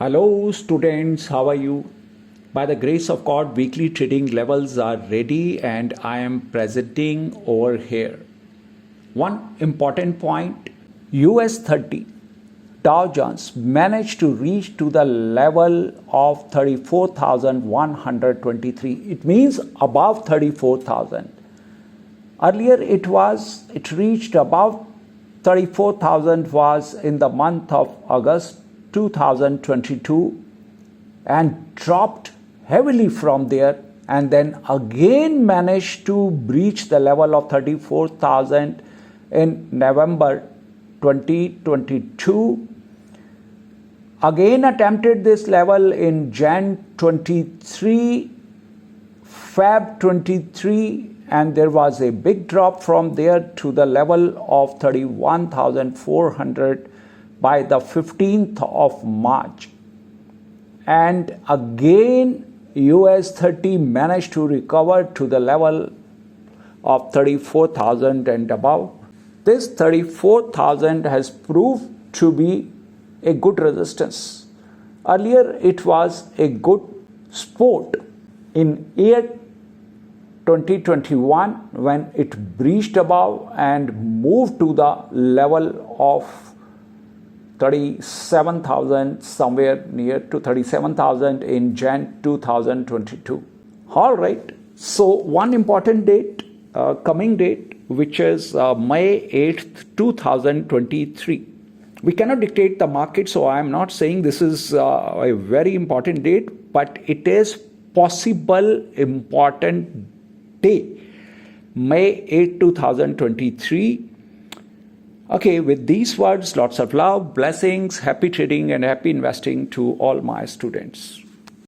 Hello students, how are you? By the grace of God, weekly trading levels are ready and I am presenting over here. One important point, US30 Dow Jones managed to reach to the level of 34,123. It means above 34,000. Earlier it reached above 34,000 was in the month of August 2022 and dropped heavily from there and then again managed to breach the level of 34,000 in November 2022. Again attempted this level in Jan 23, Feb 23, and there was a big drop from there to the level of 31,400 by the 15th of March. And again US30 managed to recover to the level of 34,000 and above. This 34,000 has proved to be a good resistance. Earlier it was a good support in year 2021 when it breached above and moved to the level of 37,000, somewhere near to 37,000 in Jan 2022. All right. So one important date, coming date, which is May 8th, 2023. We cannot dictate the market, so I am not saying this is a very important date, but it is possible important day, May 8, 2023. Okay, with these words, lots of love, blessings, happy trading and happy investing to all my students.